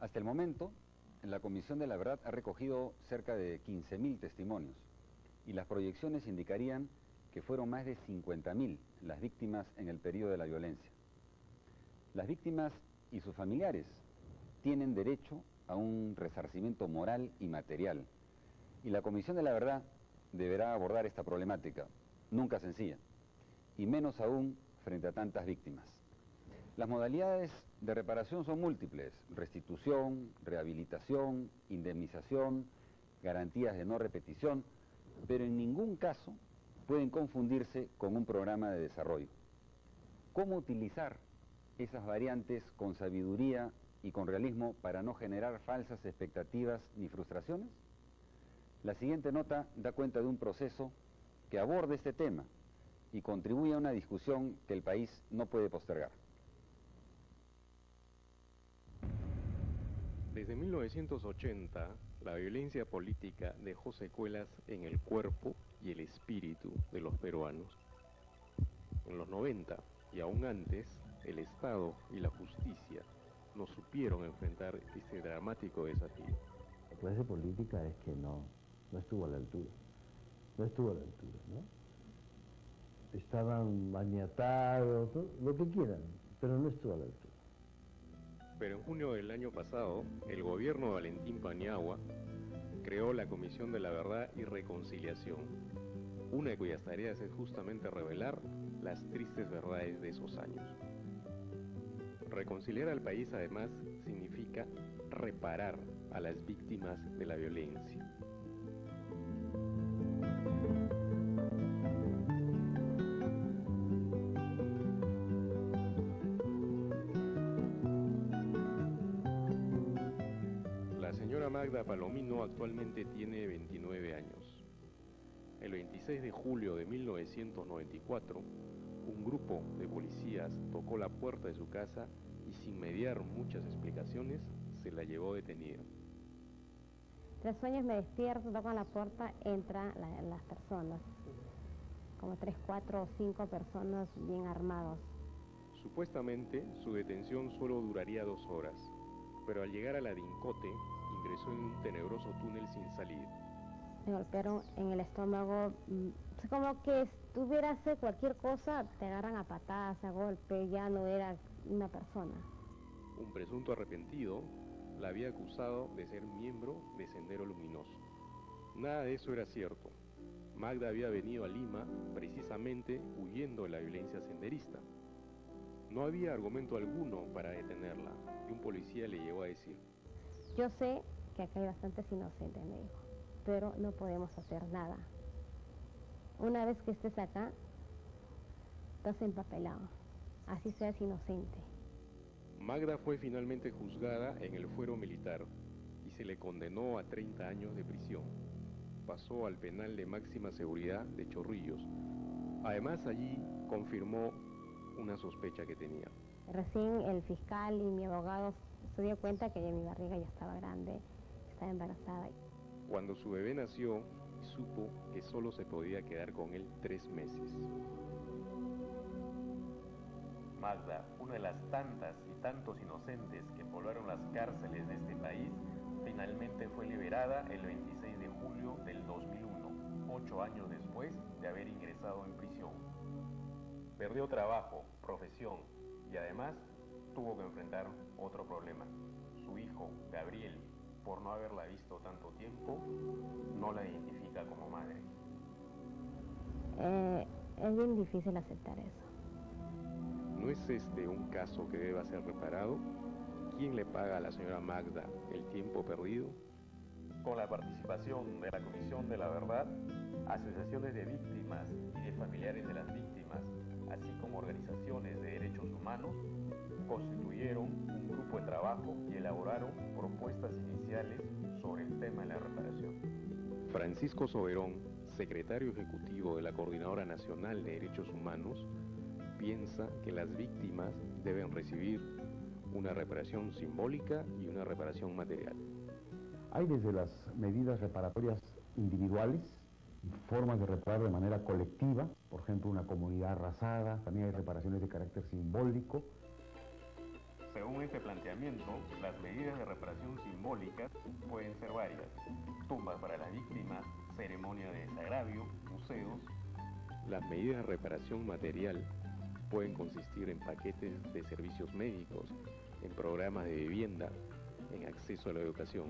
Hasta el momento, la Comisión de la Verdad ha recogido cerca de 15.000 testimonios y las proyecciones indicarían que fueron más de 50.000 las víctimas en el periodo de la violencia. Las víctimas y sus familiares tienen derecho a un resarcimiento moral y material, y la Comisión de la Verdad deberá abordar esta problemática, nunca sencilla, y menos aún frente a tantas víctimas. Las modalidades de reparación son múltiples: restitución, rehabilitación, indemnización, garantías de no repetición, pero en ningún caso pueden confundirse con un programa de desarrollo. ¿Cómo utilizar esas variantes con sabiduría y con realismo para no generar falsas expectativas ni frustraciones? La siguiente nota da cuenta de un proceso que aborda este tema y contribuye a una discusión que el país no puede postergar. Desde 1980, la violencia política dejó secuelas en el cuerpo y el espíritu de los peruanos. En los 90 y aún antes, el Estado y la justicia no supieron enfrentar este dramático desafío. La clase política es que no estuvo a la altura, ¿no? Estaban maniatados, lo que quieran, pero no estuvo a la altura. Pero en junio del año pasado, el gobierno de Valentín Paniagua creó la Comisión de la Verdad y Reconciliación, una de cuyas tareas es justamente revelar las tristes verdades de esos años. Reconciliar al país, además, significa reparar a las víctimas de la violencia. La señora Magda Palomino actualmente tiene 29 años. El 26 de julio de 1994, un grupo de policías tocó la puerta de su casa y sin mediar muchas explicaciones, se la llevó detenida. 3 sueños me despierto, tocan la puerta, entran las personas, como 3, 4 o 5 personas bien armados. Supuestamente, su detención solo duraría 2 horas, pero al llegar a la Dincote, ingresó en un tenebroso túnel sin salida. Me golpearon en el estómago, como que estuviera cualquier cosa, te agarran a patadas, a golpe, ya no era una persona. Un presunto arrepentido la había acusado de ser miembro de Sendero Luminoso. Nada de eso era cierto. Magda había venido a Lima precisamente huyendo de la violencia senderista. No había argumento alguno para detenerla, y un policía le llegó a decir: yo sé que acá hay bastantes inocentes, me dijo, pero no podemos hacer nada. Una vez que estés acá, estás empapelado, así seas inocente. Magda fue finalmente juzgada en el fuero militar y se le condenó a 30 años de prisión. Pasó al penal de máxima seguridad de Chorrillos. Además, allí confirmó una sospecha que tenía. Recién el fiscal y mi abogado se dio cuenta que mi barriga ya estaba grande, estaba embarazada. Cuando su bebé nació, supo que solo se podía quedar con él 3 meses. Magda, una de las tantas y tantos inocentes que poblaron las cárceles de este país, finalmente fue liberada el 26 de julio del 2001, 8 años después de haber ingresado en prisión. Perdió trabajo, profesión y además tuvo que enfrentar otro problema. Su hijo, Gabriel, por no haberla visto tanto tiempo, no la identifica como madre. Es bien difícil aceptar eso. ¿No es este un caso que deba ser reparado? ¿Quién le paga a la señora Magda el tiempo perdido? Con la participación de la Comisión de la Verdad, asociaciones de víctimas y de familiares de las víctimas, así como organizaciones de derechos humanos, constituyeron un grupo de trabajo y elaboraron propuestas iniciales sobre el tema de la reparación. Francisco Soberón, secretario ejecutivo de la Coordinadora Nacional de Derechos Humanos, piensa que las víctimas deben recibir una reparación simbólica y una reparación material. Hay desde las medidas reparatorias individuales, formas de reparar de manera colectiva, por ejemplo una comunidad arrasada, también hay reparaciones de carácter simbólico. Según este planteamiento, las medidas de reparación simbólicas pueden ser varias: tumbas para las víctimas, ceremonia de desagravio, museos. Las medidas de reparación material pueden consistir en paquetes de servicios médicos, en programas de vivienda, en acceso a la educación.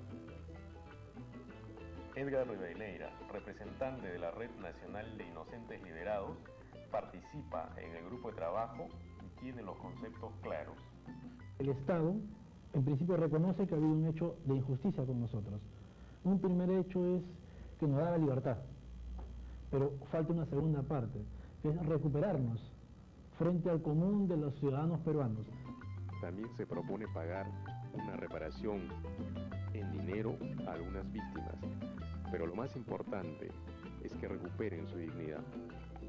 Edgar Rivadeneira, representante de la Red Nacional de Inocentes Liberados, participa en el grupo de trabajo y tiene los conceptos claros. El Estado, en principio, reconoce que ha habido un hecho de injusticia con nosotros. Un primer hecho es que nos da la libertad, pero falta una segunda parte, que es recuperarnos frente al común de los ciudadanos peruanos. También se propone pagar una reparación en dinero a algunas víctimas, pero lo más importante es que recuperen su dignidad.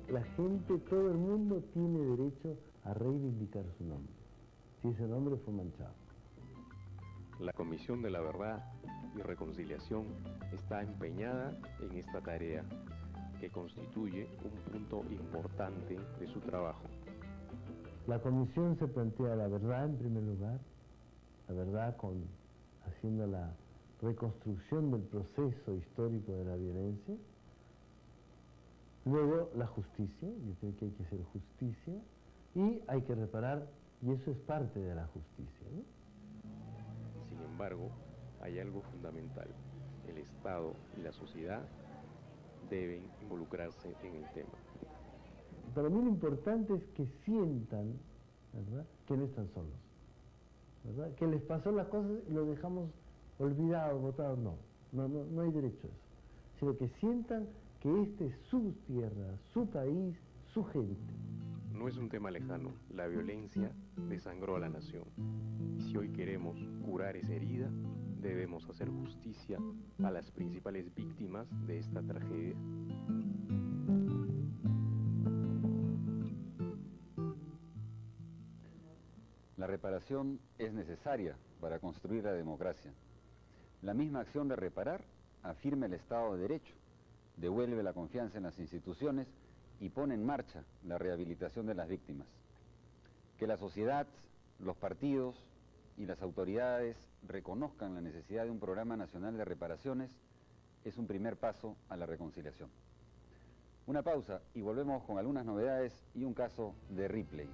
La gente, todo el mundo tiene derecho a reivindicar su nombre, si ese nombre fue manchado. La Comisión de la Verdad y Reconciliación está empeñada en esta tarea, que constituye un punto importante de su trabajo. La comisión se plantea la verdad en primer lugar, la verdad haciendo la reconstrucción del proceso histórico de la violencia. Luego la justicia, yo creo que hay que hacer justicia y hay que reparar, y eso es parte de la justicia, ¿no? Sin embargo, hay algo fundamental: el Estado y la sociedad deben involucrarse en el tema. Para mí lo importante es que sientan, ¿verdad?, que no están solos, ¿verdad? Que les pasó las cosas y lo dejamos olvidado, botado, no hay derecho a eso, sino que sientan que este es su tierra, su país, su gente. No es un tema lejano, la violencia desangró a la nación. Y si hoy queremos curar esa herida, debemos hacer justicia a las principales víctimas de esta tragedia. La reparación es necesaria para construir la democracia. La misma acción de reparar afirma el Estado de Derecho, devuelve la confianza en las instituciones y pone en marcha la rehabilitación de las víctimas. Que la sociedad, los partidos y las autoridades reconozcan la necesidad de un programa nacional de reparaciones es un primer paso a la reconciliación. Una pausa y volvemos con algunas novedades y un caso de Ripley.